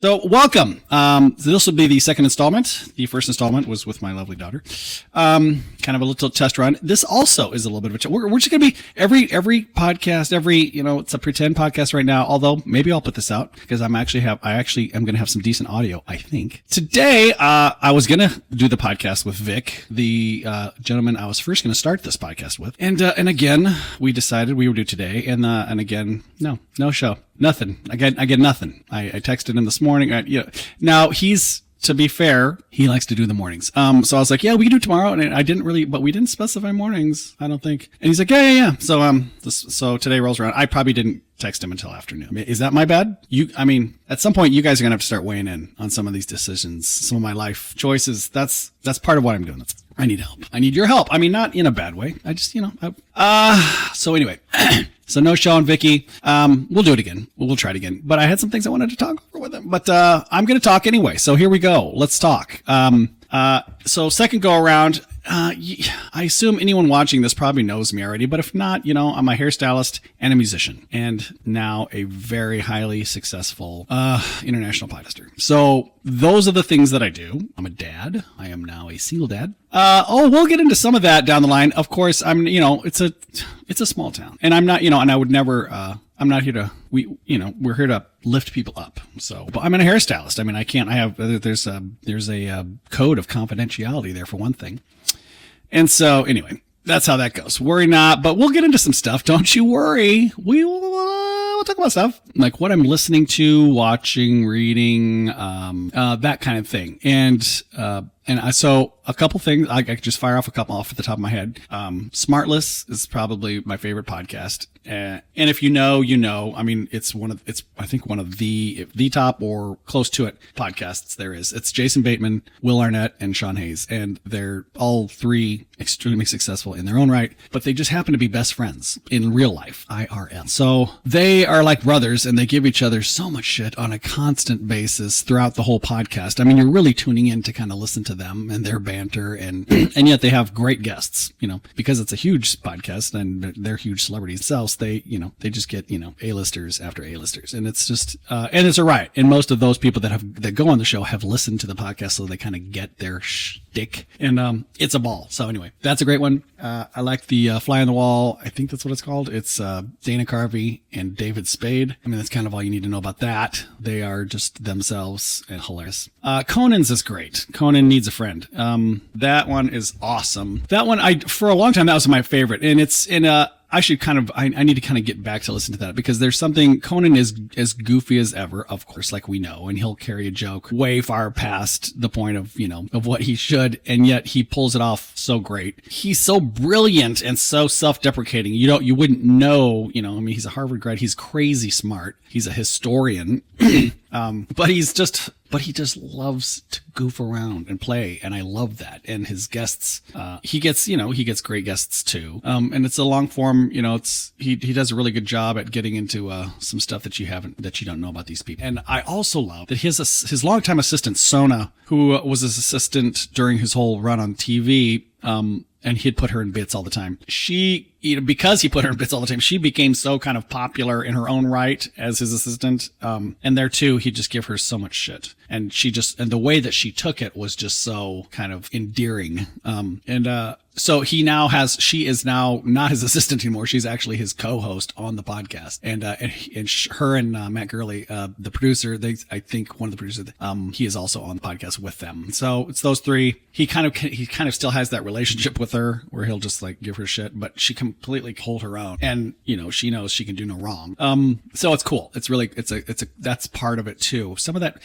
So welcome. So this will be the second installment. The first installment was with my lovely daughter. Kind of a little test run. This also is a little bit of a, we're just going to be every podcast, it's a pretend podcast right now. Although maybe I'll put this out because I actually am going to have some decent audio, I think. Today, I was going to do the podcast with Vic, the, gentleman I was first going to start this podcast with. And again, we decided we would do today. And again, no show. Nothing. I get nothing. I texted him this morning. Now to be fair, he likes to do the mornings. So I was like, yeah, we can do tomorrow. And but we didn't specify mornings, I don't think. And he's like, yeah. So today rolls around. I probably didn't text him until afternoon. Is that my bad? At some point you guys are going to have to start weighing in on some of these decisions, some of my life choices. That's part of what I'm doing. I need help. I need your help. Not in a bad way. I just, so anyway, so no show on Vicky. We'll do it again. We'll try it again. But I had some things I wanted to talk over with him. But I'm going to talk anyway. So here we go. Let's talk. So second go around. I assume anyone watching this probably knows me already, but if not, I'm a hairstylist and a musician, and now a very highly successful international podcaster. So those are the things that I do. I'm a dad. I am now a single dad. We'll get into some of that down the line. Of course, it's a small town, and I'm not, and I would never. I'm not here to, we're here to lift people up. So, but I'm a hairstylist. There's a code of confidentiality there for one thing. And so anyway, that's how that goes. Worry not, but we'll get into some stuff. Don't you worry. We'll talk about stuff like what I'm listening to, watching, reading, that kind of thing. So a couple things, I could just fire off a couple off at the top of my head. Smartless is probably my favorite podcast. And if you know, it's I think one of the top or close to it podcasts there is. It's Jason Bateman, Will Arnett, and Sean Hayes. And they're all three extremely successful in their own right, but they just happen to be best friends in real life, IRL. So they are like brothers, and they give each other so much shit on a constant basis throughout the whole podcast. You're really tuning in to kind of listen to them and their banter, and yet they have great guests, because it's a huge podcast and they're huge celebrities themselves. They just get, A-listers after A-listers, and it's just, and it's a riot. And most of those people that go on the show have listened to the podcast, so they kind of get their shtick, and it's a ball. So anyway, that's a great one. I like the Fly on the Wall. I think that's what it's called. It's Dana Carvey and David Spade. That's kind of all you need to know about that. They are just themselves and hilarious. Conan's is great. Conan Needs a Friend. That one is awesome. That one, for a long time, that was my favorite. And it's in I need to kind of get back to listen to that, because there's something. Conan is as goofy as ever, of course, like we know, and he'll carry a joke way far past the point of, of what he should. And yet he pulls it off so great. He's so brilliant and so self-deprecating. You wouldn't know, he's a Harvard grad. He's crazy smart. He's a historian. But he just loves to goof around and play, and I love that. And his guests, he gets great guests too. And it's a long form, he does a really good job at getting into some stuff that you don't know about these people. And I also love that his longtime assistant Sona, who was his assistant during his whole run on TV, and he'd put her in bits all the time. Because he put her in bits all the time, she became so kind of popular in her own right as his assistant. And there too, he'd just give her so much shit. And and the way that she took it was just so kind of endearing. So she is now not his assistant anymore. She's actually his co-host on the podcast. And her and Matt Gurley, the producer, I think one of the producers, he is also on the podcast with them. So it's those three. He kind of still has that relationship with her where he'll just like give her shit, but she completely hold her own. And, she knows she can do no wrong. So it's cool. It's really, that's part of it too. Some of that,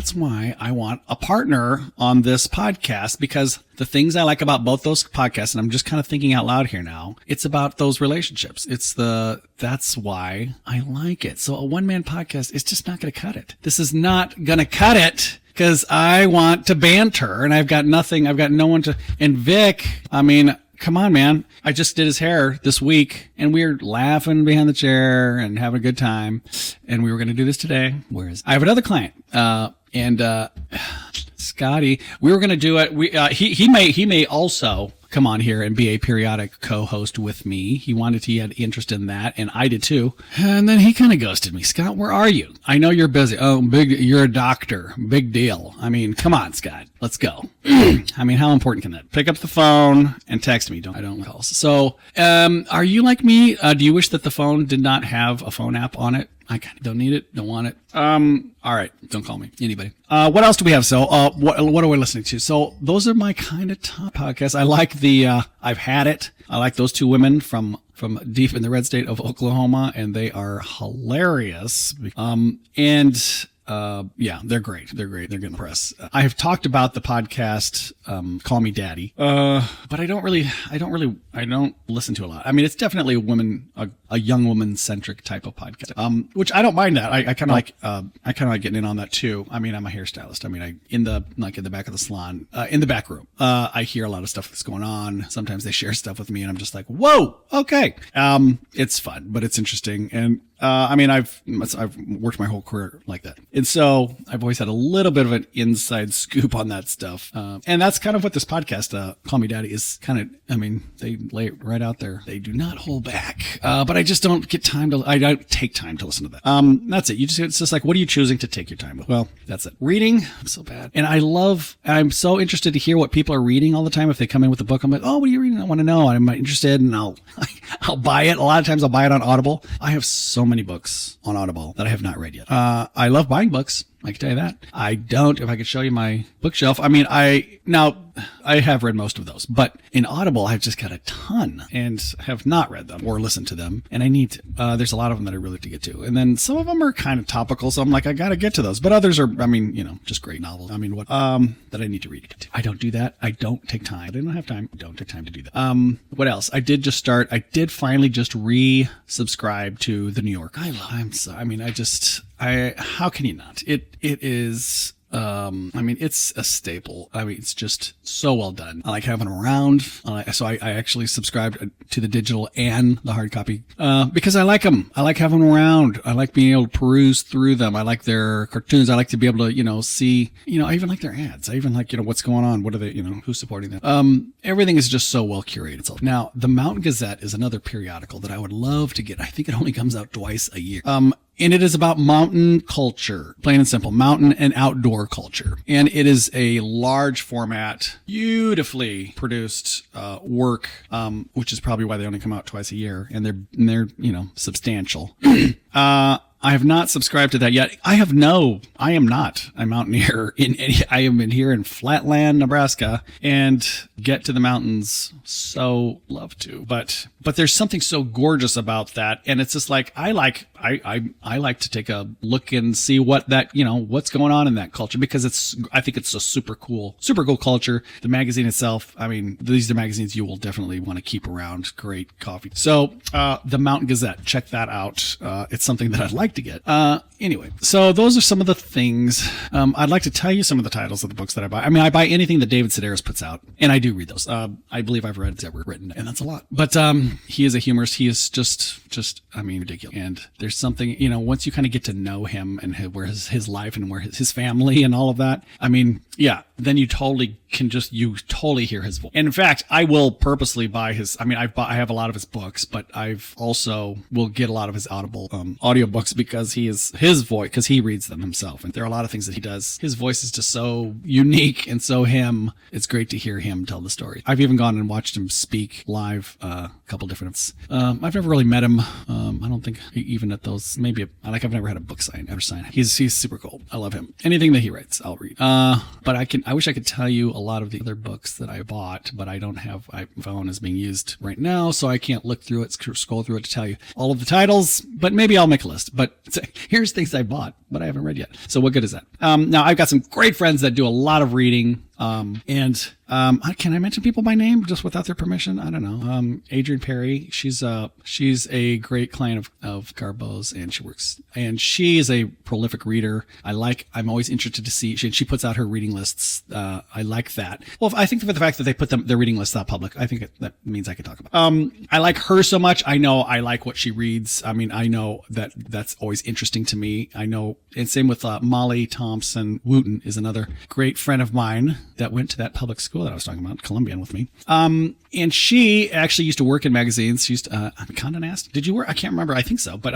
that's why I want a partner on this podcast, because the things I like about both those podcasts, and I'm just kind of thinking out loud here now, it's about those relationships. That's why I like it. So a one-man podcast is just not going to cut it. This is not going to cut it, because I want to banter, and I've got no one to, and Vic, come on, man. I just did his hair this week, and we were laughing behind the chair and having a good time, and we were going to do this today. I have another client, and Scotty, we were going to do it. He may also come on here and be a periodic co-host with me. He had interest in that, and I did too. And then he kind of ghosted me. Scott, where are you? I know you're busy. Oh, you're a doctor. Big deal. I mean, come on, Scott. Let's go. I mean, how important can that? Pick up the phone and text me. I don't call. So, are you like me? Do you wish that the phone did not have a phone app on it? I kind of don't need it. Don't want it. All right. Don't call me. Anybody. What else do we have? So, what are we listening to? So those are my kind of top podcasts. I like I've Had It. I like those two women from deep in the red state of Oklahoma, and they are hilarious. Yeah, they're great. They're great. They're getting the press. I have talked about the podcast, Call Me Daddy. But I don't listen to a lot. I mean, it's definitely a young woman centric type of podcast. Which I don't mind that. I kind of like getting in on that too. I mean, I'm a hairstylist. I mean, in the back of the salon, in the back room, I hear a lot of stuff that's going on. Sometimes they share stuff with me and I'm just like, whoa, okay. It's fun, but it's interesting. And, I mean, I've worked my whole career like that. And so I've always had a little bit of an inside scoop on that stuff. And that's kind of what this podcast, Call Me Daddy, is kind of, I mean, they lay it right out there. They do not hold back. But I just don't get I don't take time to listen to that. That's it. It's just like, what are you choosing to take your time with? Well, that's it. Reading, I'm so bad. And I'm so interested to hear what people are reading all the time. If they come in with a book, I'm like, oh, what are you reading? I want to know. I'm interested, and I'll buy it. A lot of times I'll buy it on Audible. I have so many books on Audible that I have not read yet. I love buying books. I can tell you that. I don't, if I could show you my bookshelf. I mean, I have read most of those, but in Audible, I've just got a ton and have not read them or listened to them. And I need to. There's a lot of them that I really have to get to. And then some of them are kind of topical. So I'm like, I got to get to those. But others are, I mean, just great novels. I mean, that I need to read. I don't do that. I don't take time. I don't have time. I don't take time to do that. What else? I did finally just resubscribe to The New York. How can you not? It is, I mean, it's a staple. I mean, it's just so well done. I like having them around. So I actually subscribed to the digital and the hard copy, because I like them. I like having them around. I like being able to peruse through them. I like their cartoons. I like to be able to, see, I even like their ads. I even like, what's going on. What are they, who's supporting them? Everything is just so well curated. Now, the Mountain Gazette is another periodical that I would love to get. I think it only comes out twice a year. And it is about mountain culture, plain and simple, mountain and outdoor culture. And it is a large format, beautifully produced work, which is probably why they only come out twice a year. And they're substantial. I have not subscribed to that yet. I am not a mountaineer I am here in Flatland, Nebraska, and get to the mountains so love to. But there's something so gorgeous about that. And it's just like, I like to take a look and see what that, what's going on in that culture, because I think it's a super cool culture. The magazine itself, I mean, these are magazines you will definitely want to keep around. Great coffee. So, the Mountain Gazette, check that out. It's something that I'd like to get. Anyway, so those are some of the things. I'd like to tell you some of the titles of the books that I buy. I mean, I buy anything that David Sedaris puts out, and I do read those. I believe I've read ever written, and that's a lot. But he is a humorist. He is just I mean, ridiculous. And there's something, once you kind of get to know him and where his life and where his family and all of that, I mean, yeah, then you totally hear his voice. And in fact, I will purposely buy his, I mean, I have a lot of his books, but I've also will get a lot of his Audible audiobooks, because his voice, because he reads them himself. And there are a lot of things that he does. His voice is just so unique and so him. It's great to hear him tell the story. I've even gone and watched him speak live a couple different. I've never really met him. I don't think even at those, maybe I've never had a book ever sign. He's super cool. I love him. Anything that he writes, I'll read. But I wish I could tell you a lot of the other books that I bought, but I don't have, my phone is being used right now, so I can't look through it, scroll through it to tell you all of the titles, but maybe I'll make a list. But here's things I bought, but I haven't read yet. So what good is that? Now I've got some great friends that do a lot of reading. Can I mention people by name just without their permission? I don't know. Adrienne Perry, she's a great client of Garbo's, and she is a prolific reader. I'm always interested to see, she puts out her reading lists. I like that. Well, I think for the fact that they put their reading lists out public, I think that means I can talk about it. I like her so much. I know I like what she reads. I mean, I know that's always interesting to me. I know, and same with Molly Thompson Wooten is another great friend of mine that went to that public school that I was talking about, Columbian with me. And she actually used to work in magazines. She used to, Condé Nast. Did you work? I can't remember. I think so. But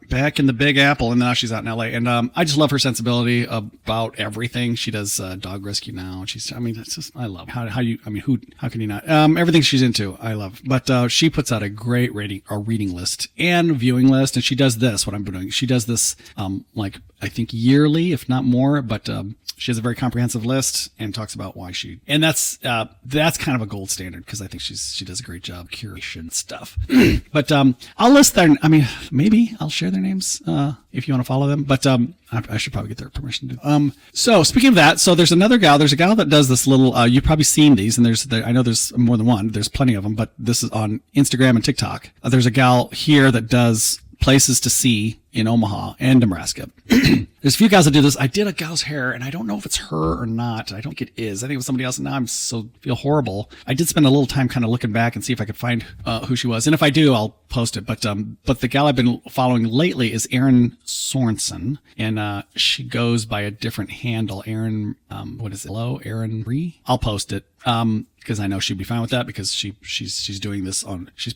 back in the Big Apple, and now she's out in LA. And I just love her sensibility about everything. She does dog rescue now. That's just, I love how can you not? Everything she's into, I love. But she puts out a great reading list and viewing list. And she does this, what I'm doing. She does this, I think yearly, if not more. But she has a very comprehensive list and talks about why and that's kind of a gold standard, because I think she does a great job curation stuff. But I'll list their, maybe I'll share their names if you want to follow them. But I should probably get their permission to. So speaking of that, so there's a gal that does this little. You've probably seen these, and I know there's more than one. There's plenty of them, but this is on Instagram and TikTok. There's a gal here that does places to see in Omaha and Nebraska. There's a few guys that do this. I did a gal's hair, and I don't know if it's her or not. I don't think it is. I think it was somebody else, and now feel horrible. I did spend a little time kind of looking back and see if I could find who she was. And if I do, I'll post it. But the gal I've been following lately is Erin Sorensen, and she goes by a different handle. Erin, what is it? Hello, Erin Bree? I'll post it because I know she'd be fine with that, because she's doing this she's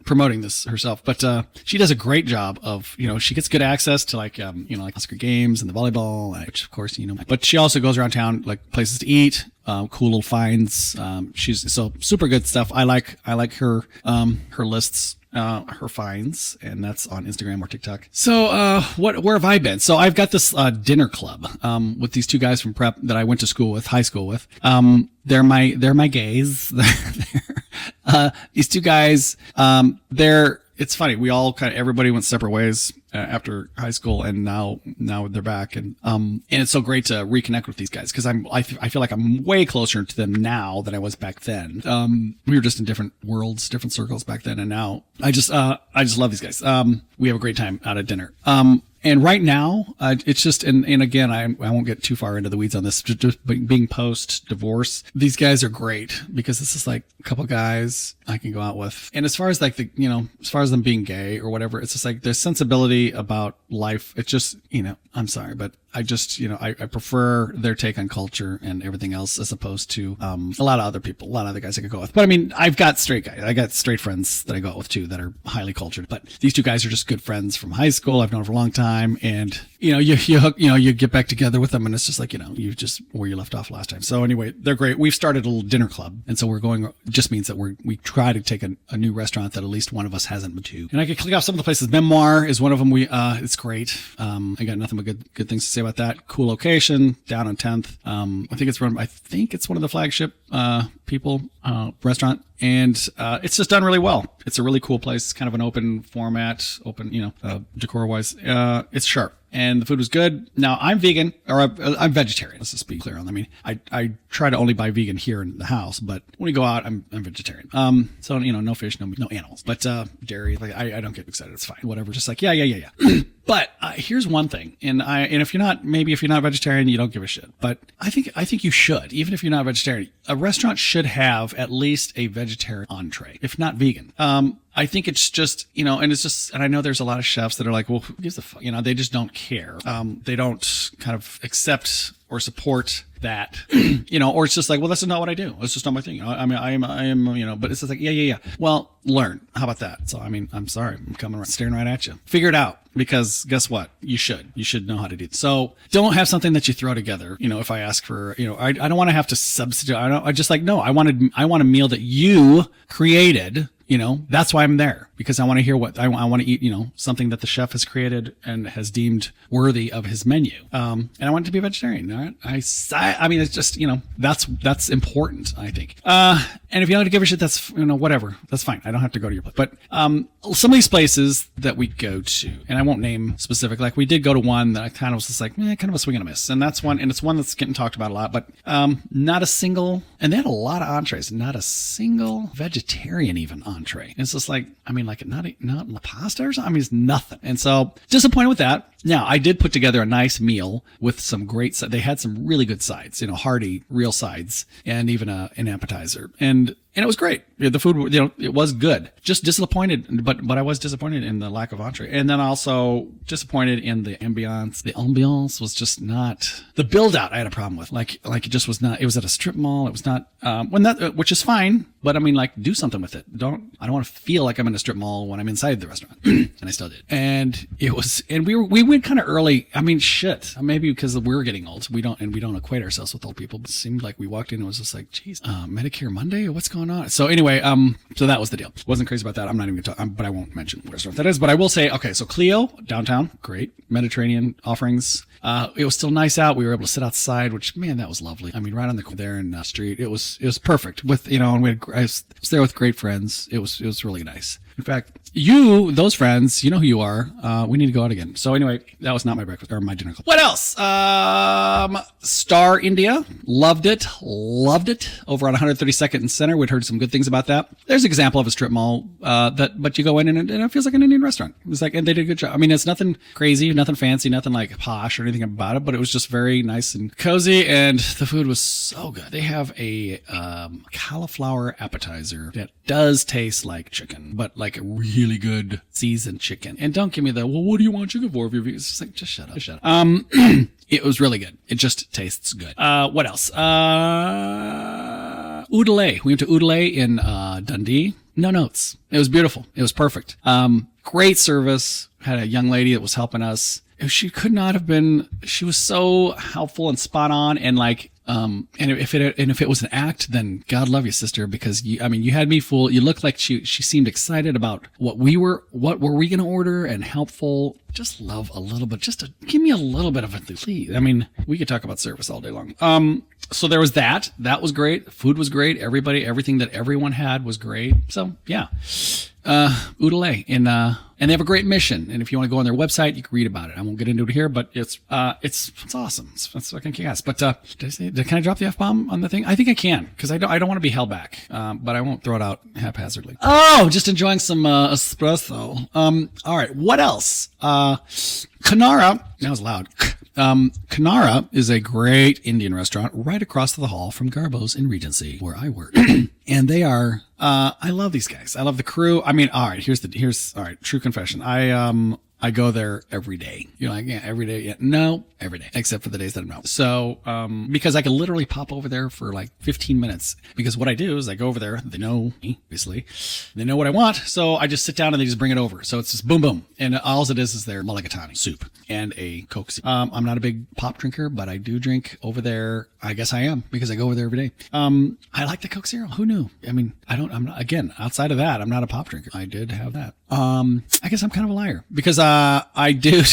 promoting this herself. But she does a great job of, she gets good access to like Oscar games and the volleyball, which of course, but she also goes around town, like places to eat, cool little finds. She's so super good stuff. I like her lists, her finds, and that's on Instagram or TikTok. So where have I been? So I've got this dinner club with these two guys from prep that I went to high school with. They're my gays. These two guys, it's funny. We all everybody went separate ways after high school, and now they're back. And it's so great to reconnect with these guys, because I feel like I'm way closer to them now than I was back then. We were just in different worlds, different circles back then. And now I just love these guys. We have a great time out at dinner. And right now, it's just, and again, I won't get too far into the weeds on this, just being post-divorce. These guys are great, because this is like a couple guys I can go out with. And as far as like as far as them being gay or whatever, it's just like their sensibility about life. It's just, I'm sorry, but I just, I prefer their take on culture and everything else, as opposed to a lot of other people, a lot of other guys I could go with. But I've got straight guys. I got straight friends that I go out with too that are highly cultured. But these two guys are just good friends from high school. I've known for a long time, and you get back together with them, and it's just like you just where you left off last time. So anyway, they're great. We've started a little dinner club, and so we're going. Just means that we try to take a new restaurant that at least one of us hasn't been to. And I could click off some of the places. Memoir is one of them. It's great. I got nothing but good things to say about that. Cool location down on 10th. I think it's one of the flagship restaurant, and it's just done really well. It's a really cool place. It's kind of an open format, decor wise. It's sharp. And the food was good. Now I'm vegan, or I'm vegetarian. Let's just be clear on that. I try to only buy vegan here in the house, but when we go out, I'm vegetarian. So no fish, no animals, but dairy. Like I don't get excited. It's fine. Whatever. Just like yeah. But here's one thing, and if you're not vegetarian, you don't give a shit. But I think you should, even if you're not vegetarian. A restaurant should have at least a vegetarian entree, if not vegan. I think it's just, and I know there's a lot of chefs that are like, well, who gives a fuck? They just don't care. They don't kind of accept or support that, or it's just like, well, that's not what I do. It's just not my thing. I am, but it's just like, yeah. Well, learn. How about that? So, I'm sorry. I'm coming staring right at you. Figure it out, because guess what? You should know how to do it. So don't have something that you throw together. If I ask for, I don't want to have to substitute. I want a meal that you created. That's why I'm there, because I want to hear what I want to eat, something that the chef has created and has deemed worthy of his menu. And I want it to be vegetarian. All right? It's just, that's important, I think. And if you don't give a shit, that's, whatever. That's fine. I don't have to go to your place. But, some of these places that we go to, and I won't name specific, like we did go to one that I kind of was just like, kind of a swing and a miss. And that's one, and it's one that's getting talked about a lot, but, not a single, and they had a lot of entrees, not a single vegetarian even entree. And it's just like, not pasta or something. It's nothing. And so disappointed with that. Now, I did put together a nice meal with some great, they had some really good sides, hearty, real sides, and even an appetizer. And it was great. The food, it was good. Just disappointed, but I was disappointed in the lack of entree. And then also disappointed in the ambiance. The ambiance was just not, the build out I had a problem with. Like it just was not, it was at a strip mall. It was not, which is fine, but I mean, like, do something with it. I don't want to feel like I'm in a strip mall when I'm inside the restaurant. And I still did. And we went kind of early. I mean, shit. Maybe because we're getting old. We don't equate ourselves with old people. But it seemed like we walked in and it was just like, geez, Medicare Monday? What's going on? So anyway, so that was the deal. Wasn't crazy about that. I'm not even going to talk, but I won't mention what restaurant that is. But I will say, okay, so Clio, downtown, great. Mediterranean offerings. It was still nice out. We were able to sit outside, which, man, that was lovely. I mean, right on the there in the street. It was perfect with, and I was there with great friends. It was really nice. In fact, those friends, you know who you are. We need to go out again. So anyway, that was not my breakfast or my dinner club. What else? Star India. Loved it. Over on 132nd and Center. We'd heard some good things about that. There's an example of a strip mall, but you go in and it feels like an Indian restaurant. It was like, and they did a good job. I mean, it's nothing crazy, nothing fancy, nothing like posh or anything about it, but it was just very nice and cozy, and the food was so good. They have a cauliflower appetizer that does taste like chicken, but like a really good seasoned chicken. And don't give me what do you want chicken for? If you're it's just like, just shut up. It was really good. It just tastes good. What else? Oodalay. We went to Oodalay in Dundee. No notes. It was beautiful. It was perfect. Great service. Had a young lady that was helping us. She could not have been. She was so helpful and spot on, and like, and if it was an act, then God love you, sister, because you had me fooled. You looked like she seemed excited about what were we going to order, and helpful. Just love a little bit, just to give me a little bit of a please. I mean, we could talk about service all day long. So there was that. That was great. Food was great. Everything that everyone had was great. So yeah. Oodalay and they have a great mission. And if you want to go on their website, you can read about it. I won't get into it here, but it's awesome. It's fucking kick-ass. But, can I drop the F-bomb on the thing? I think I can, because I don't want to be held back. But I won't throw it out haphazardly. Oh, just enjoying some, espresso. All right. What else? Kanara. That was loud. Kanara is a great Indian restaurant right across the hall from Garbo's in Regency, where I work. And they are, I love these guys. I love the crew. I mean, all right, all right, true confession. I go there every day. You're like, yeah, every day. Yeah. No, every day, except for the days that I'm not. So, because I can literally pop over there for like 15 minutes, because what I do is I go over there. They know me, obviously. They know what I want. So I just sit down and they just bring it over. So it's just boom, boom. And all it is their mulligatawny soup and a Coke. I'm not a big pop drinker, but I do drink over there. I guess I am, because I go over there every day. I like the Coke Zero. Who knew? I mean, again, outside of that, I'm not a pop drinker. I did have that. I guess I'm kind of a liar, because I do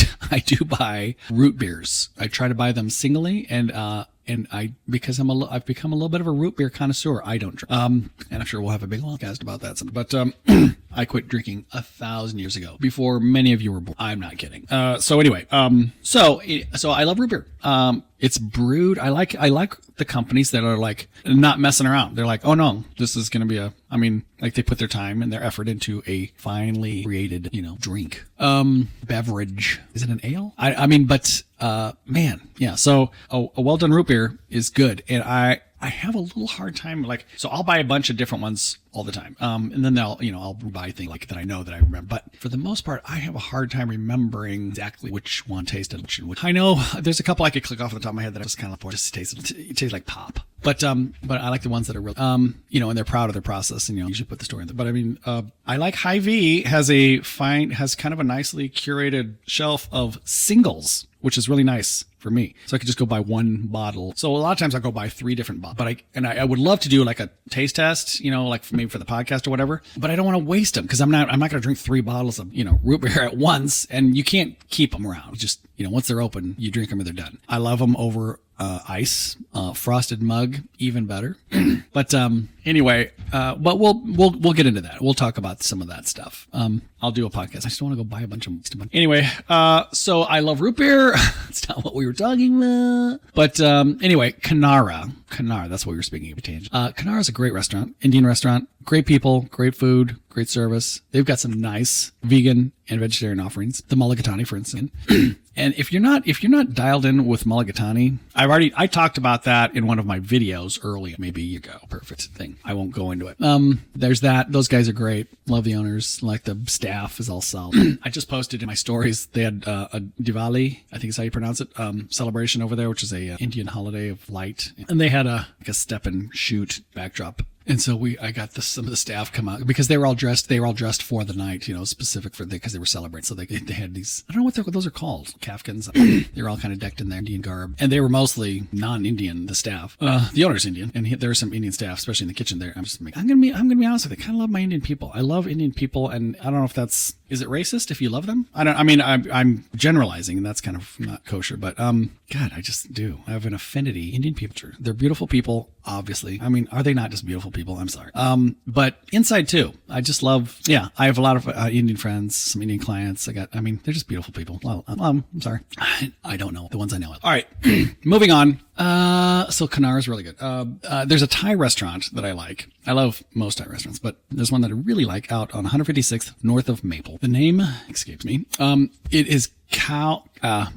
buy root beers. I try to buy them singly, and because I've become a little bit of a root beer connoisseur. I don't drink. And I'm sure we'll have a big podcast about that someday. But I quit drinking 1,000 years ago, before many of you were born. I'm not kidding. So anyway, so I love root beer. It's brewed. I like the companies that are like not messing around. They're like, oh no, this is going to be like they put their time and their effort into a finely created, drink, beverage. Is it an ale? Man, yeah. So a well done root beer is good. And I have a little hard time, so I'll buy a bunch of different ones all the time. And then I'll buy things like that I know that I remember. But for the most part, I have a hard time remembering exactly which one tasted which. I know there's a couple I could click off the top of my head that I just kind of like, just it tastes like pop. But I like the ones that are real, and they're proud of their process, and, usually put the story in there. But I like Hy-Vee has kind of a nicely curated shelf of singles, which is really nice for me. So I could just go buy one bottle. So a lot of times I'll go buy 3 different bottles, but I would love to do like a taste test, like maybe for the podcast or whatever, but I don't want to waste them, because I'm not going to drink 3 bottles of, root beer at once, and you can't keep them around. Just, once they're open, you drink them and they're done. I love them over ice, frosted mug, even better. But Anyway, but we'll get into that. We'll talk about some of that stuff. I'll do a podcast. I just don't want to go buy a bunch of them. Anyway, so I love root beer. That's not what we were talking about. But anyway, Kanara, that's what we were speaking of. Kanara is a great restaurant, Indian restaurant. Great people, great food, great service. They've got some nice vegan and vegetarian offerings. The mulligatawny, for instance. And if you're not dialed in with mulligatawny, I talked about that in one of my videos earlier, maybe a year ago. Perfect thing. I won't go into it. There's that. Those guys are great. Love the owners. Like the staff is all solid. I just posted in my stories. They had a Diwali, I think is how you pronounce it, celebration over there, which is a Indian holiday of light. And they had a step and shoot backdrop. And so I got some of the staff come out because they were all dressed for the night, specific for because they were celebrating. So they had these, I don't know what those are called, kafkans. They were all kind of decked in their Indian garb, and they were mostly non-Indian. The staff, the owner's Indian, and there were some Indian staff, especially in the kitchen there. I'm gonna be honest with you. I kind of love my Indian people. I love Indian people, and I don't know if is it racist if you love them? I'm generalizing, and that's kind of not kosher, but God, I just do. I have an affinity. Indian people, they're beautiful people, obviously. I mean, are they not just beautiful people? I'm sorry. But inside too, I just love, I have a lot of Indian friends, some Indian clients. They're just beautiful people. Well, I'm sorry. I don't know the ones I know of. All right, moving on. So Kanara is really good. There's a Thai restaurant that I like. I love most Thai restaurants, but there's one that I really like out on 156th north of Maple. The name escapes me. It is Cow. I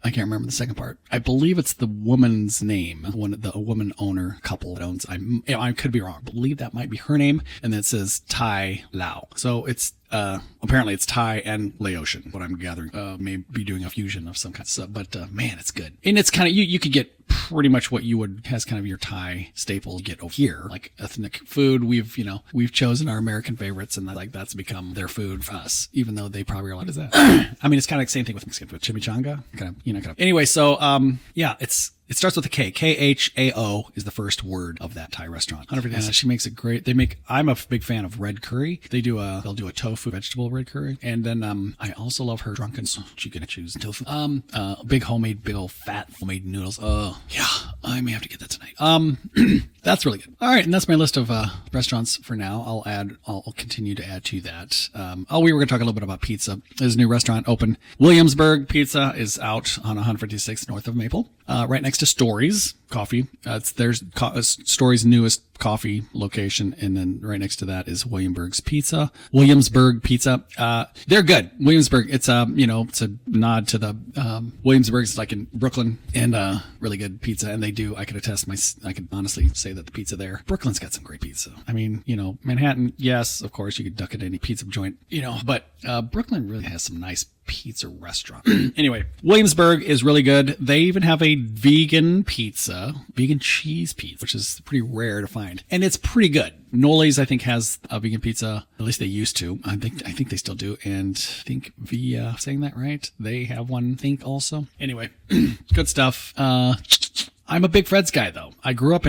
can't remember the second part. I believe it's the woman's name. A woman owner couple that owns. I could be wrong. I believe that might be her name. And then it says Thai Lao. So it's apparently it's Thai and Laotian. What I'm gathering, may be doing a fusion of some kind. So, but man, it's good. And it's kind of you could get pretty much what you would has kind of your Thai staple get over here, like ethnic food. We've chosen our American favorites, and that's become their food for us, even though they probably are like, what is that? I mean, it's kind of like the same thing with Mexican food, chimichanga, kind of. Anyway, so it starts with a K. Khao is the first word of that Thai restaurant. 150. She makes I'm a big fan of red curry. They'll do a tofu vegetable red curry. And then, I also love her drunken, so you can choose tofu. Big old fat homemade noodles. I may have to get that tonight. That's really good. All right. And that's my list of, restaurants for now. I'll continue to add to that. We were going to talk a little bit about pizza. There's a new restaurant open. Williamsburg Pizza is out on 156th north of Maple. Right next to Stories Coffee. There's Stories' newest coffee location, and then right next to that is Williamsburg Pizza. They're good. Williamsburg. It's a nod to the Williamsburg's, like in Brooklyn, and really good pizza. And I could attest. I could honestly say that the pizza there, Brooklyn's got some great pizza. I mean, Manhattan, yes, of course you could duck at any pizza joint, but Brooklyn really has some nice pizza restaurant. Anyway, Williamsburg is really good. They even have a vegan cheese pizza, which is pretty rare to find, and it's pretty good. Noli's, I think, has a vegan pizza. At least they used to. I think they still do. And I think via saying that right, they have one. I think also. Anyway, good stuff. I'm a Big Fred's guy, though. I grew up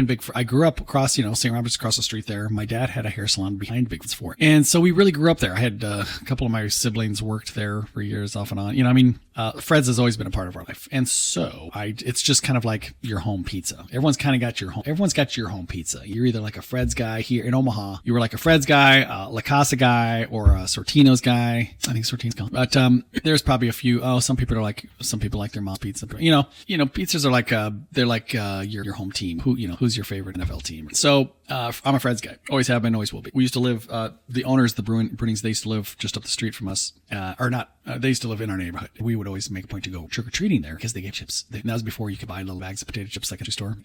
across, St. Robert's across the street there. My dad had a hair salon behind Big Fred's Fort. And so we really grew up there. I had a couple of my siblings worked there for years off and on. Fred's has always been a part of our life. And so it's just kind of like your home pizza. Everyone's got your home pizza. You're either like a Fred's guy here in Omaha. You were like a Fred's guy, a La Casa guy, or a Sortino's guy. I think Sortino's gone. But there's probably a few. Some people like their mom's pizza. Pizzas are like they're like your home team. Who's your favorite NFL team? So I'm a Fred's guy. Always have been, always will be. We used to live, the owners, the Brunings, they used to live just up the street from us. They used to live in our neighborhood. We would always make a point to go trick-or-treating there because they gave chips. That was before you could buy little bags of potato chips like at your store.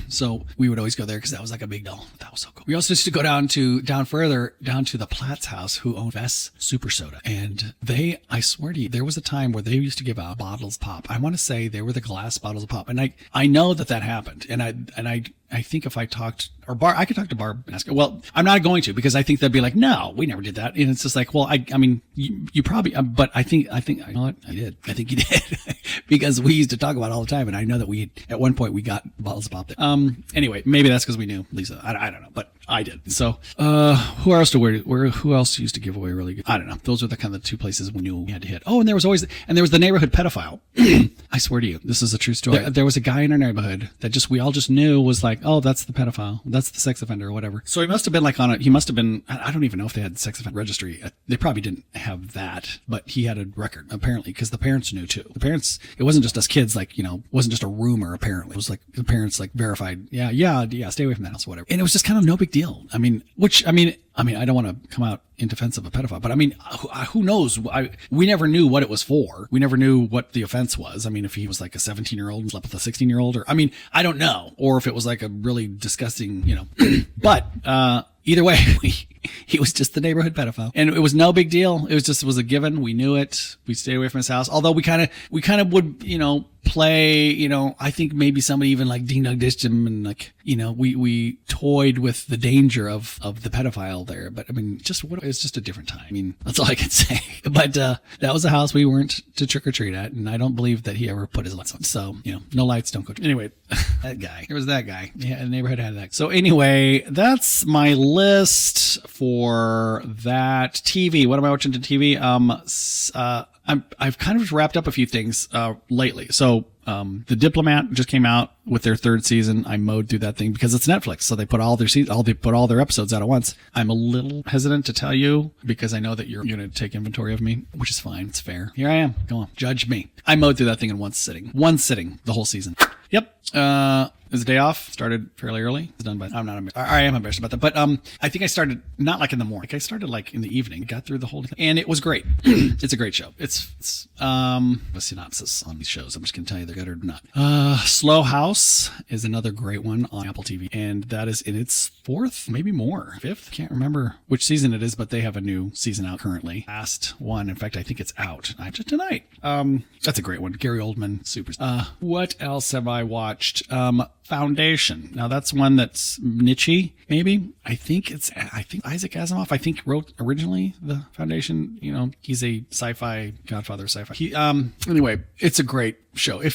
So we would always go there because that was like a big deal. That was so cool. We also used to go down to the Platt's house, who owned Vess Super Soda. And I swear to you, there was a time where they used to give out bottles of pop. I want to say they were the glass bottles of pop. And I know that happened. And I think if I talked, I could talk to Barb and ask her. Well, I'm not going to, because I think they'd be like, no, we never did that. And it's just like, well, I mean, you probably, but I think, you know what? I did. I think you did. because we used to talk about it all the time, and I know that at one point we got bottles of pop there. Anyway, maybe that's because we knew Lisa. I don't know, but I did. So, who else who else used to give away really good? I don't know. Those were the kind of the two places we knew we had to hit. Oh, and there was the neighborhood pedophile. I swear to you, this is a true story. There was a guy in our neighborhood that we all just knew was like, oh, that's the pedophile. That's the sex offender or whatever. So he must have been I don't even know if they had sex offender registry. They probably didn't have that, but he had a record apparently because the parents knew too. The parents, it wasn't just us kids, like, you know, it wasn't just a rumor apparently. It was like the parents like verified, yeah, stay away from that house, whatever. And it was just kind of no big deal. I mean, I don't want to come out in defense of a pedophile, but I mean, who knows? We never knew what it was for. We never knew what the offense was. I mean, if he was like a 17-year-old and slept with a 16-year-old, or, I mean, I don't know. Or if it was like a really disgusting, you know, but, either way, he was just the neighborhood pedophile, and it was no big deal. It was a given. We knew it. We stayed away from his house. Although we kind of would, you know, play, you know, I think maybe somebody even like ding dong dished him, and like, you know, we toyed with the danger of the pedophile there. But I mean, it's just a different time. I mean, that's all I can say. But, that was a house we weren't to trick or treat at. And I don't believe that he ever put his lights on. So, you know, no lights, don't go. Anyway, that guy, there was that guy. Yeah. The neighborhood had that. So anyway, that's my list for that. TV. What am I watching to TV? I've kind of wrapped up a few things lately. So The Diplomat just came out with their third season. I mowed through that thing because it's Netflix, so they put all their episodes out at once. I'm a little hesitant to tell you because I know that you're going to take inventory of me, which is fine. It's fair. Here I am. Go on, judge me. I mowed through that thing in one sitting, the whole season. Yep. It was a day off. Started fairly early. It's done by. I am embarrassed about that. But I think I started not like in the morning. Like I started like in the evening. Got through the whole thing, and it was great. It's a great show. It's a synopsis on these shows. I'm just gonna tell you they're good or not. Slow House is another great one on Apple TV, and that is in its fifth. Can't remember which season it is, but they have a new season out currently. Last one, in fact, I think it's out just tonight. That's a great one. Gary Oldman, super. What else have I watched? Foundation. Now that's one that's niche-y, maybe. I think Isaac Asimov, wrote originally the Foundation. You know, he's a sci-fi godfather of sci-fi. Anyway, it's a great show. I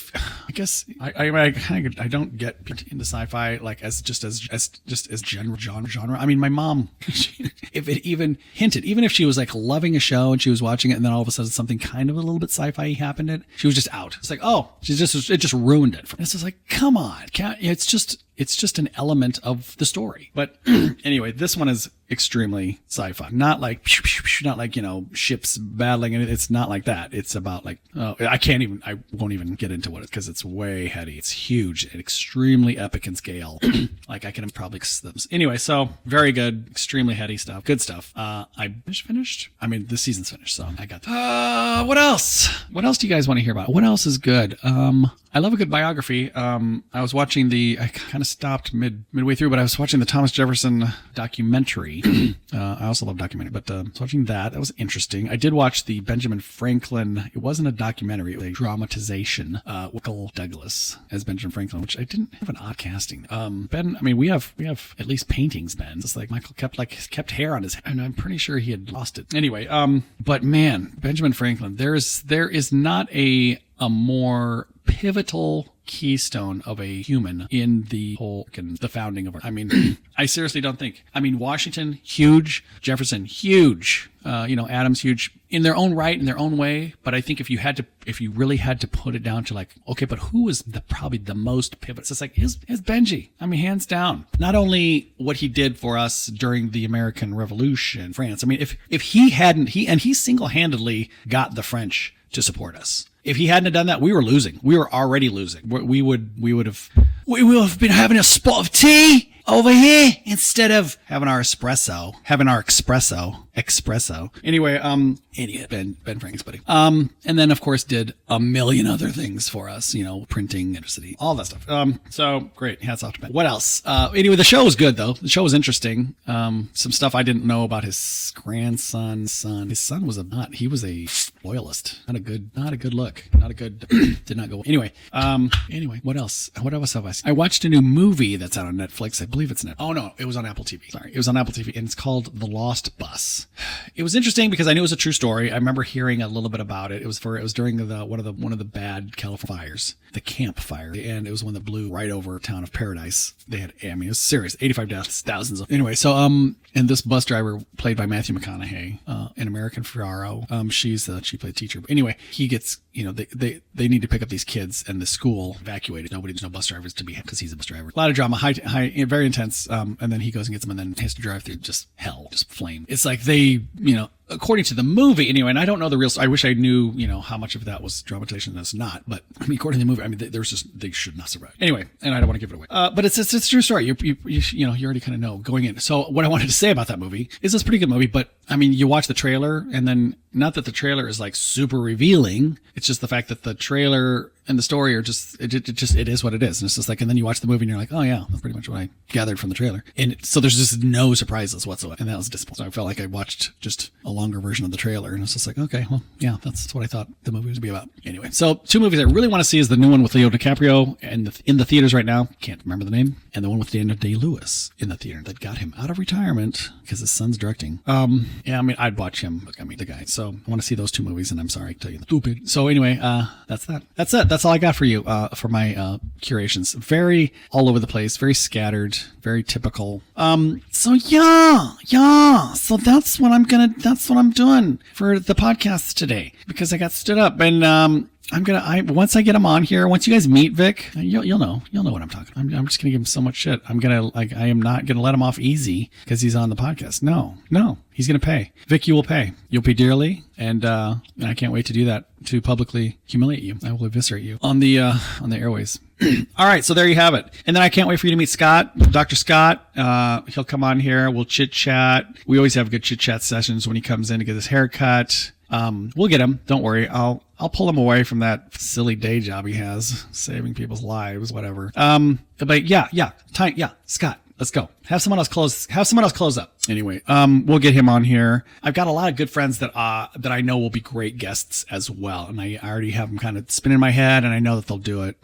don't get into sci-fi like as genre. I mean, my mom, if it even hinted, even if she was like loving a show and she was watching it, and then all of a sudden something kind of a little bit sci-fi happened, she was just out. It's like, oh, it just ruined it. It's just like, come on, it's just an element of the story. But anyway, this one is extremely sci-fi. Not like, you know, ships battling, and it's not like that. It's about like, I won't even get into what it, because it's way heady. It's huge and extremely epic in scale. Like I can probably, anyway, so very good, extremely heady stuff, good stuff. I finished. I mean, this season's finished, so I got that. What else? What else do you guys want to hear about? What else is good? I love a good biography. I was watching I kind of stopped midway through, but I was watching the Thomas Jefferson documentary. I also love documentary, but I was watching that. That was interesting. I did watch the Benjamin Franklin. It wasn't a documentary. It was a dramatization. Michael Douglas as Benjamin Franklin, which I didn't have an odd casting. Ben, I mean, we have at least paintings, Ben. It's like Michael kept hair on his head, and I'm pretty sure he had lost it. Anyway, but man, Benjamin Franklin, there is not a more pivotal keystone of a human in the founding of our. I mean, I seriously don't think. I mean, Washington, huge. Jefferson, huge. Adams, huge in their own right, in their own way. But I think if you really had to put it down to like, okay, but who was probably the most pivotal? It's just like, is Benji. I mean, hands down. Not only what he did for us during the American Revolution, France. I mean, if he single-handedly got the French to support us. If he hadn't done that, we were losing. We were already losing. We would have been having a spot of tea over here instead of having our espresso. Anyway, Ben Frank's buddy. And then of course did a million other things for us, you know, printing, electricity, all that stuff. So great. Hats off to Ben. What else? Anyway, the show was good though. The show was interesting. Some stuff I didn't know about his grandson. His son was he was a loyalist. Not a good look. Did not go. Anyway, what else? What else have I seen? I watched a new movie that's out on Netflix. I believe it's Netflix. Oh no, it was on Apple TV. Sorry. It was on Apple TV and it's called The Lost Bus. it was interesting because I knew it was a true story. I remember hearing a little bit about it. It was during one of the bad California fires, the Camp Fire, and it was one that blew right over town of Paradise. They had, I mean, it was serious, 85 deaths, thousands of. Anyway, so and this bus driver played by Matthew McConaughey, an American Ferraro. She played teacher. But anyway, he gets, they need to pick up these kids, and the school evacuated. There's no bus drivers to be, because he's a bus driver. A lot of drama, high, very intense. And then he goes and gets them, and then has to drive through just hell, just flame. It's like they, according to the movie, anyway, and I don't know the real story. I wish I knew, how much of that was dramatization and that's not. But I mean, according to the movie, I mean, they should not survive. Anyway, and I don't want to give it away. But it's a true story. You already kind of know going in. So what I wanted to say about that movie is it's a pretty good movie. But I mean, you watch the trailer, and then not that the trailer is like super revealing. It's just the fact that the trailer and the story are just it is what it is. And it's just like, and then you watch the movie and you're like, oh yeah, that's pretty much what I gathered from the trailer. And so there's just no surprises whatsoever. And that was disappointing. So I felt like I watched just a longer version of the trailer, and it's just like, okay, well, yeah, that's what I thought the movie would be about. Anyway, so 2 movies I really want to see is the new one with Leo DiCaprio and in the theaters right now. Can't remember the name. And the one with Daniel Day-Lewis in the theater that got him out of retirement because his son's directing. Yeah, I mean, I'd watch him. Look, I mean, the guy. So I want to see those 2 movies, and I'm sorry to tell you, stupid. So anyway, that's that. That's it. That's all I got for you, for my curations. Very all over the place, very scattered, very typical. So yeah. So that's what I'm doing for the podcast today, because I got stood up, and once I get him on here, once you guys meet Vic, you'll know what I'm talking about. I'm just gonna give him so much shit. I am not gonna let him off easy because he's on the podcast. No, he's gonna pay. Vic, you will pay. You'll pay dearly, and I can't wait to do that, to publicly humiliate you. I will eviscerate you on the airways. All right, so there you have it. And then I can't wait for you to meet Scott, Dr. Scott. He'll come on here. We'll chit chat. We always have good chit chat sessions when he comes in to get his haircut. We'll get him. Don't worry. I'll pull him away from that silly day job he has, saving people's lives, whatever. But yeah, Scott, let's go. Have someone else close up. Anyway, we'll get him on here. I've got a lot of good friends that I know will be great guests as well, and I already have them kind of spinning in my head, and I know that they'll do it.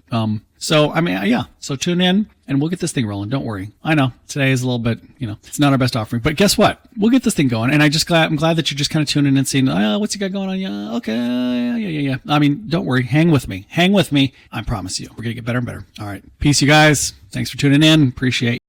So I mean, yeah. So tune in, and we'll get this thing rolling. Don't worry. I know today is a little bit, it's not our best offering, but guess what? We'll get this thing going. And I'm glad that you're just kind of tuning in and seeing, what's he got going on? Yeah, okay, yeah. I mean, don't worry. Hang with me. I promise you, we're gonna get better and better. All right, peace, you guys. Thanks for tuning in. Appreciate.